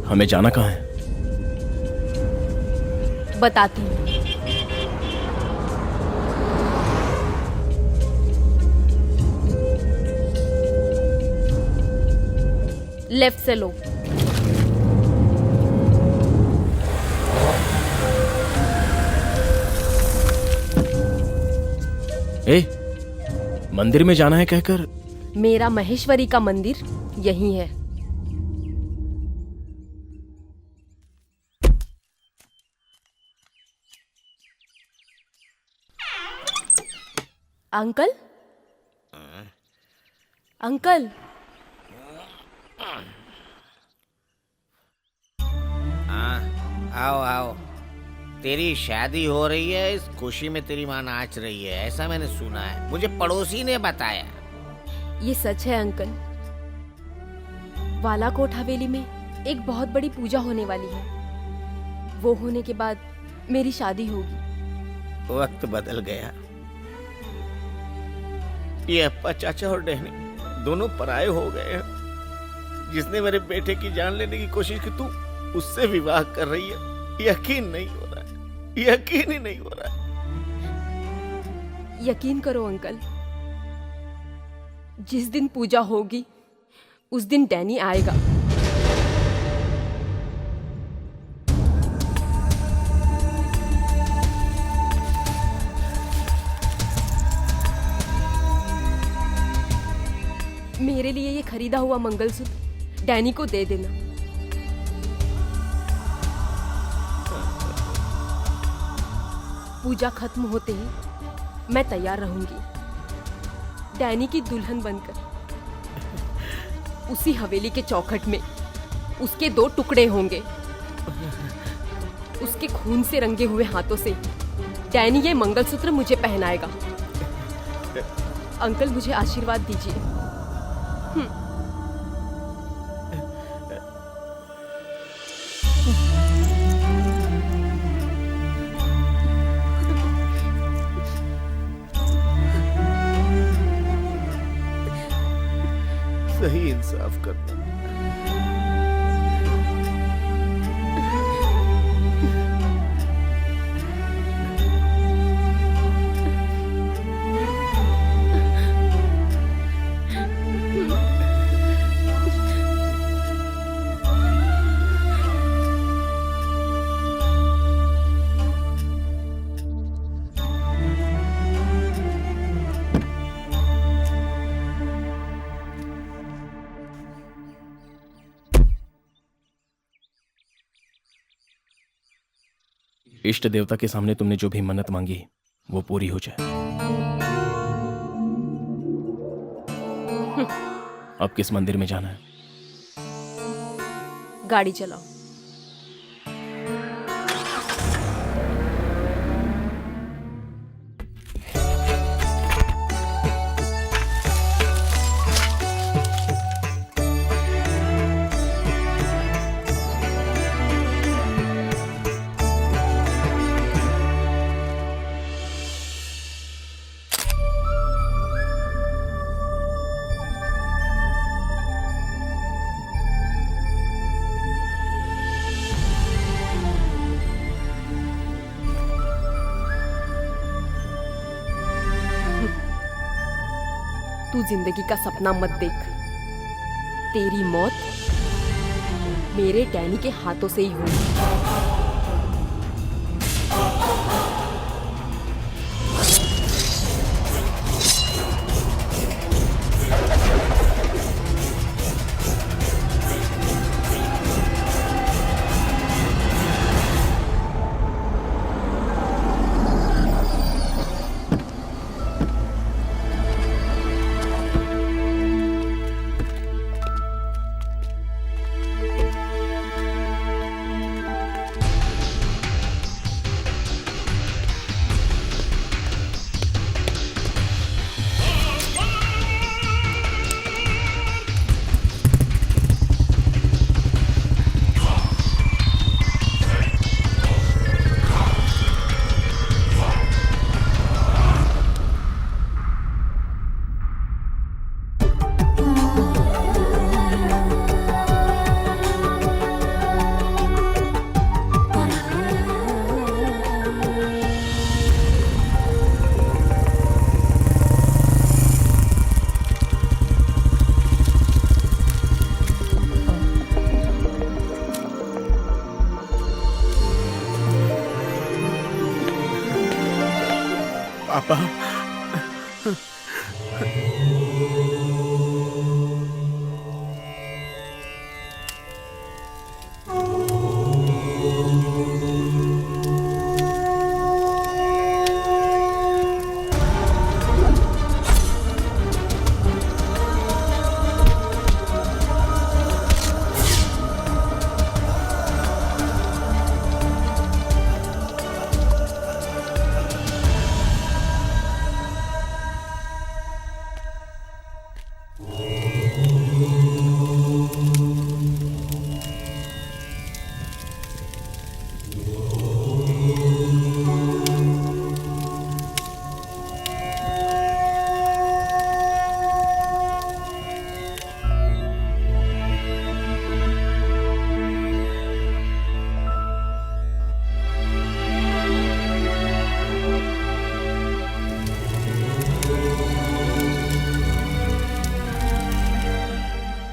हमें जाना कहाँ है? बताती हूँ। लेफ्ट से लो। ए, मंदिर में जाना है कहकर। मेरा महेश्वरी का मंदिर यही है। अंकल, अंकल, आओ आओ। तेरी शादी हो रही है, इस खुशी में तेरी माँ नाच रही है, ऐसा मैंने सुना है, मुझे पड़ोसी ने बताया। ये सच है अंकल। बालाकोट हवेली में एक बहुत बड़ी पूजा होने वाली है। वो होने के बाद मेरी शादी होगी। वक्त बदल गया। ये अप्पा चाचा और डहनी दोनों पराये हो गए हैं। जिसने मेरे बेटे की जान लेने की कोशिश की, तू उससे विवाह कर रही है। यकीन नहीं हो रहा है, यकीन ही नहीं हो रहा है। यकीन करो अंकल, जिस दिन पूजा होगी उस दिन डैनी आएगा। मेरे लिए ये खरीदा हुआ मंगलसूत्र डैनी को दे देना। पूजा खत्म होते ही मैं तैयार रहूंगी, डैनी की दुल्हन बनकर। उसी हवेली के चौखट में उसके 2 टुकड़े होंगे। उसके खून से रंगे हुए हाथों से डैनी ये मंगलसूत्र मुझे पहनाएगा। अंकल, मुझे आशीर्वाद दीजिए। सही इंसाफ करना। इष्ट देवता के सामने तुमने जो भी मन्नत मांगी वो पूरी हो जाए। अब किस मंदिर में जाना है? गाड़ी चलाओ। तू जिंदगी का सपना मत देख। तेरी मौत मेरे डैनी के हाथों से ही होगी। पापा।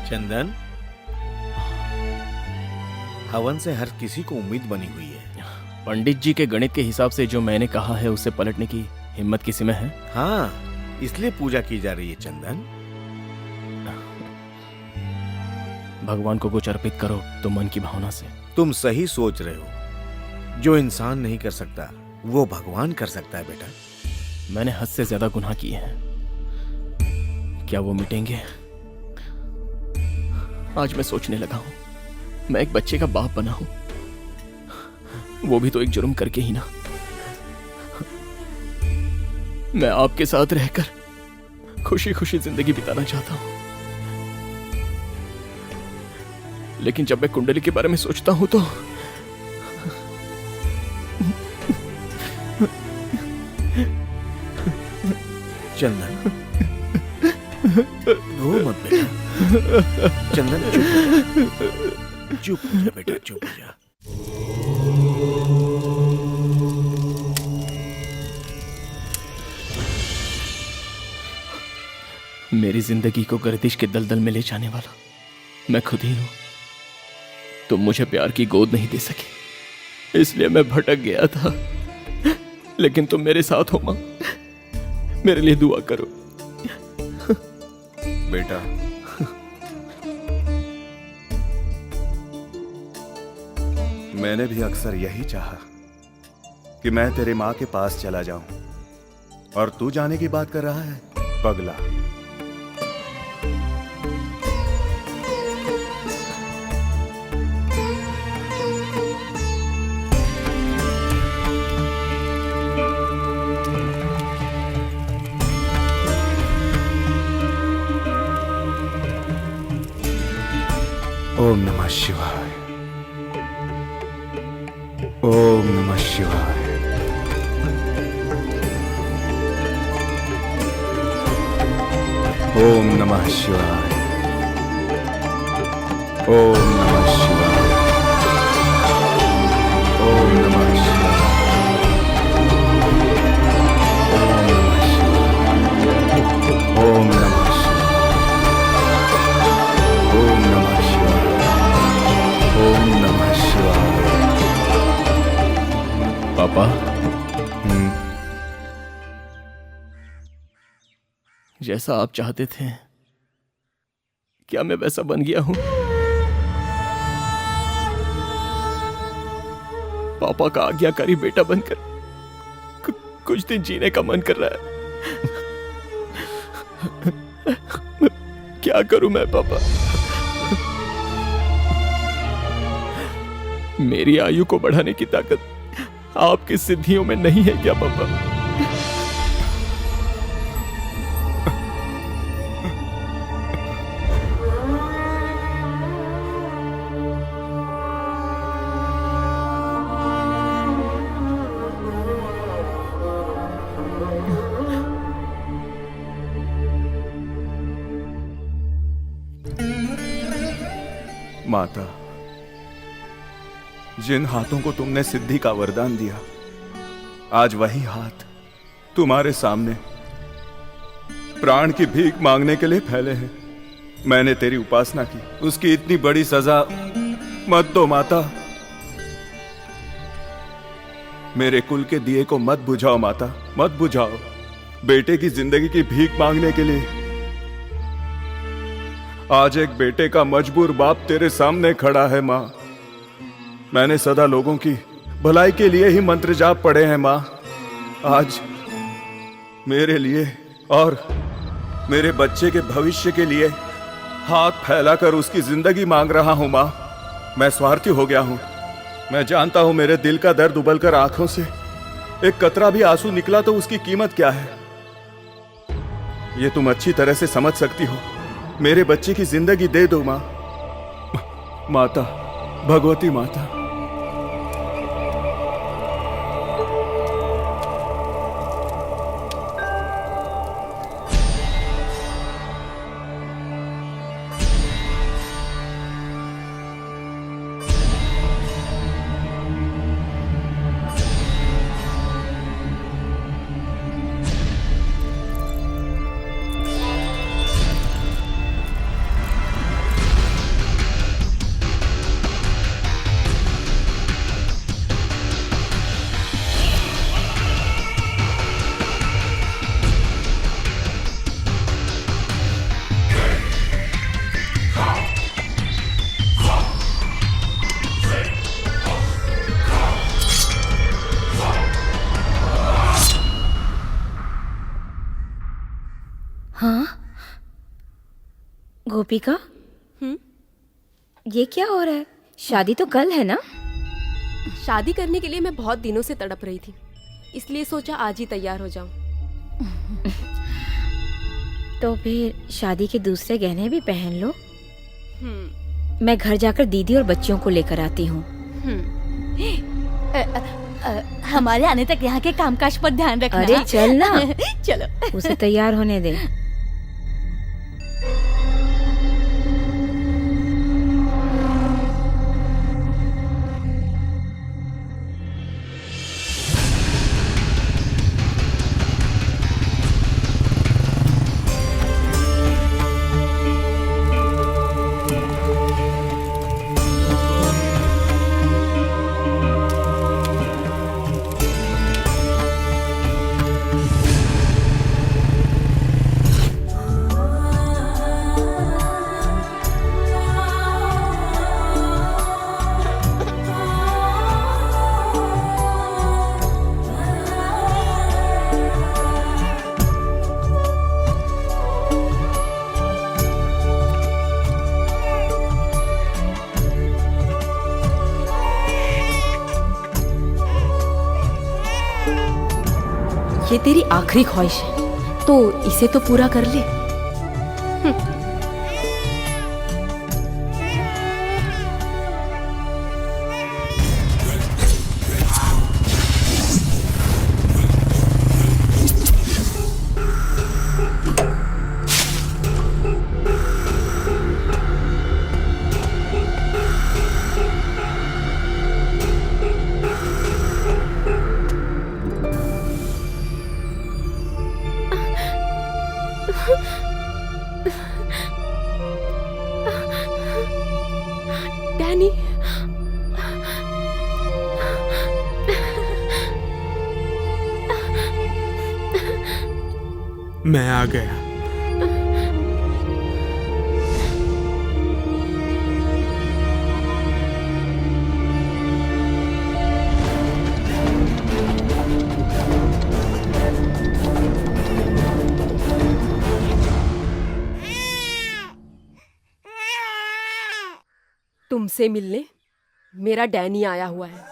चंदन, हवन से हर किसी को उम्मीद बनी हुई है। पंडित जी के गणित के हिसाब से जो मैंने कहा है उसे पलटने की हिम्मत किसी में है? हाँ, इसलिए पूजा की जा रही है चंदन। भगवान को कुछ अर्पित करो तो मन की भावना से। तुम सही सोच रहे हो। जो इंसान नहीं कर सकता वो भगवान कर सकता है बेटा। मैंने हद से ज्यादा गुनाह किए हैं, क्या वो मिटेंगे? आज मैं सोचने लगा हूं, मैं एक बच्चे का बाप बना हूं, वो भी तो एक जुर्म करके ही ना। मैं आपके साथ रहकर खुशी खुशी जिंदगी बिताना चाहता हूं, लेकिन जब मैं कुंडली के बारे में सोचता हूं तो चंदन, रो मत बेटा। चंदन, चुप हो जा बेटा, चुप हो जा। मेरी जिंदगी को गर्दिश के दलदल में ले जाने वाला मैं खुद ही हूं। तुम मुझे प्यार की गोद नहीं दे सके, इसलिए मैं भटक गया था, लेकिन तुम मेरे साथ हो मां। मेरे लिए दुआ करो बेटा। मैंने भी अक्सर यही चाहा कि मैं तेरे मां के पास चला जाऊं, और तू जाने की बात कर रहा है, पगला। ओम नमः शिवाय। ओम नमः शिवाय। ओम नमः शिवाय। ओम नमः शिवाय। ओम नमः शिवाय। ओम नमः शिवाय। ओम नमः शिवाय। ओम नमः शिवाय। पापा, जैसा आप चाहते थे, क्या मैं वैसा बन गया हूं? पापा का आज्ञाकारी बेटा बनकर कुछ दिन जीने का मन कर रहा है। क्या करूं मैं पापा? मेरी आयु को बढ़ाने की ताकत आपकी सिद्धियों में नहीं है क्या पापा? माता, जिन हाथों को तुमने सिद्धि का वरदान दिया, आज वही हाथ तुम्हारे सामने प्राण की भीख मांगने के लिए फैले हैं। मैंने तेरी उपासना की, उसकी इतनी बड़ी सजा मत दो माता। मेरे कुल के दिए को मत बुझाओ माता, मत बुझाओ। बेटे की जिंदगी की भीख मांगने के लिए। आज एक बेटे का मजबूर बाप तेरे सामने खड़ा है माँ। मैंने सदा लोगों की भलाई के लिए ही मंत्र जाप पढ़े हैं माँ। आज मेरे लिए और मेरे बच्चे के भविष्य के लिए हाथ फैलाकर उसकी जिंदगी मांग रहा हूं माँ। मैं स्वार्थी हो गया हूं। मैं जानता हूं मेरे दिल का दर्द उबलकर आंखों से एक कतरा भी आंसू निकला तो उसकी कीमत क्या है, ये तुम अच्छी तरह से समझ सकती हो। मेरे बच्चे की जिंदगी दे दो माँ। माता, भगवती माता। हाँ गोपिका, ये क्या हो रहा है? शादी तो कल है ना? शादी करने के लिए मैं बहुत दिनों से तड़प रही थी, इसलिए सोचा आज ही तैयार हो जाऊं। तो फिर शादी के दूसरे गहने भी पहन लो। मैं घर जाकर दीदी और बच्चियों को लेकर आती हूँ। हमारे आने तक यहाँ के कामकाज पर ध्यान रखना। अरे चल ना। चलो। उसे तैयार होने दे। ये तेरी आखिरी ख्वाहिश है, तो इसे तो पूरा कर ले। डैनी, मैं आ गया। तुमसे मिलने मेरा डैनी आया हुआ है।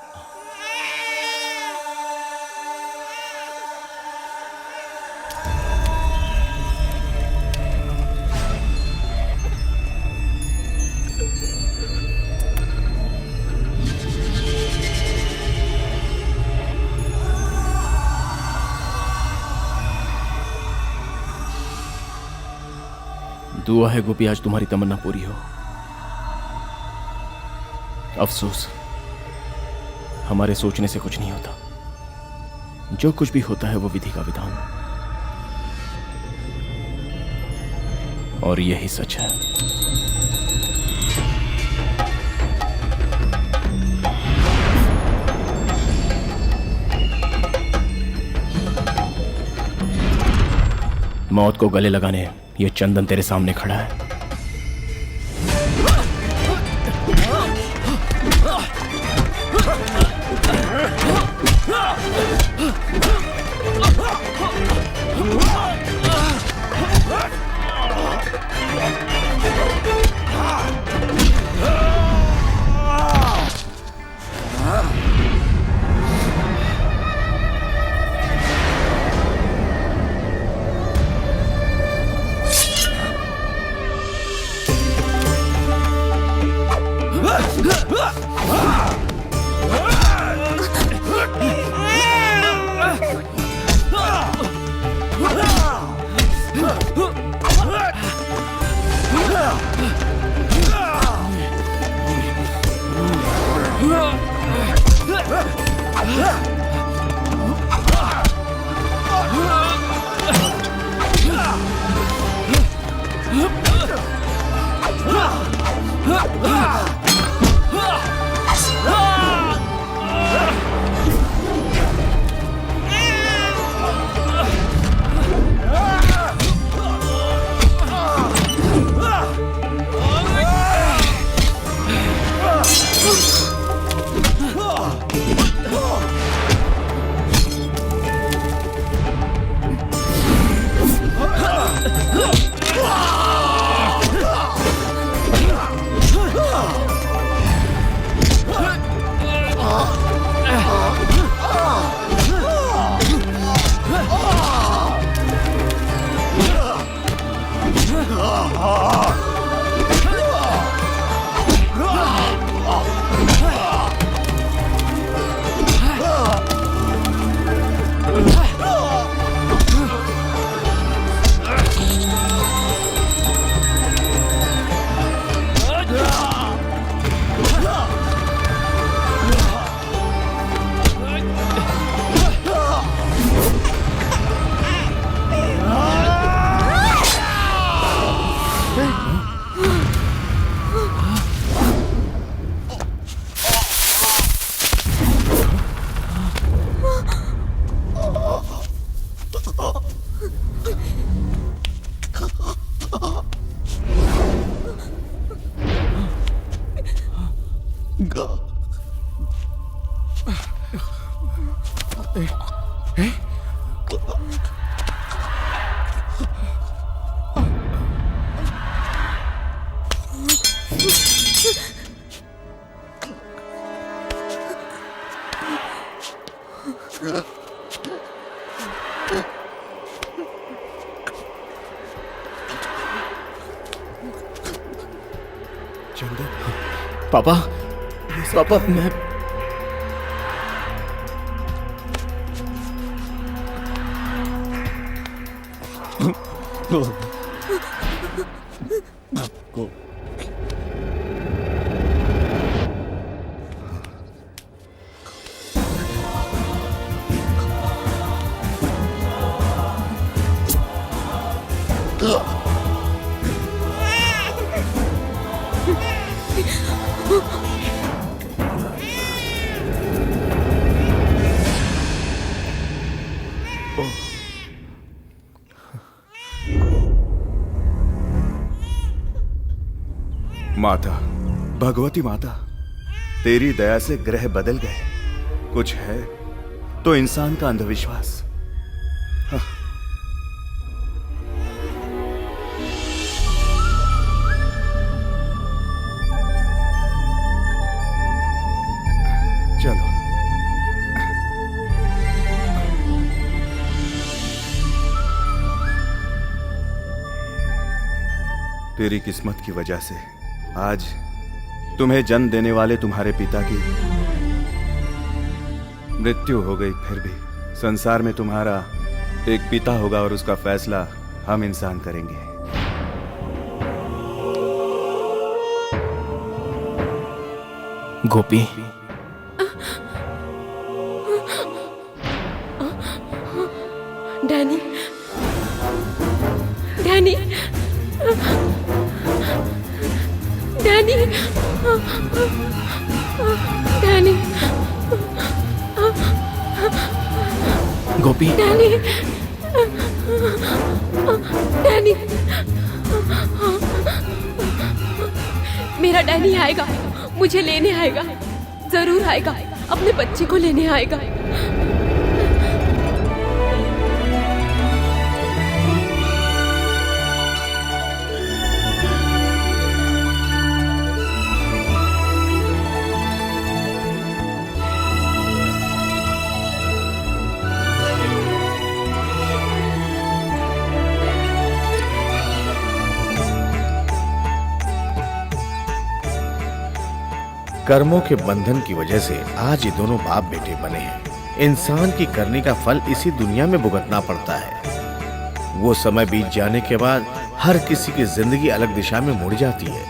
दुआ है गोपी आज तुम्हारी तमन्ना पूरी हो। अफसोस, हमारे सोचने से कुछ नहीं होता। जो कुछ भी होता है वो विधि का विधान, और यही सच है। मौत को गले लगाने ये चंदन तेरे सामने खड़ा है। पापा, पापा मैं माता, भगवती माता, तेरी दया से ग्रह बदल गए। कुछ है तो इंसान का अंधविश्वास। चलो। तेरी किस्मत की वजह से आज तुम्हें जन्म देने वाले तुम्हारे पिता की मृत्यु हो गई, फिर भी संसार में तुम्हारा एक पिता होगा और उसका फैसला हम इंसान करेंगे। गोपी, डैनी, डैनी, डैनी, डैनी, गोपी, डैनी, डैनी, मेरा डैनी आएगा, मुझे लेने आएगा, जरूर आएगा, अपने बच्चे को लेने आएगा। कर्मों के बंधन की वजह से आज ये दोनों बाप बेटे बने हैं। इंसान की करनी का फल इसी दुनिया में भुगतना पड़ता है। वो समय बीत जाने के बाद हर किसी की जिंदगी अलग दिशा में मुड़ जाती है।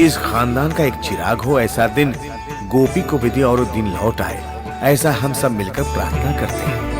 इस खानदान का एक चिराग हो, ऐसा दिन गोपी को भी दे और वो दिन लौट आए, ऐसा हम सब मिलकर प्रार्थना करते हैं।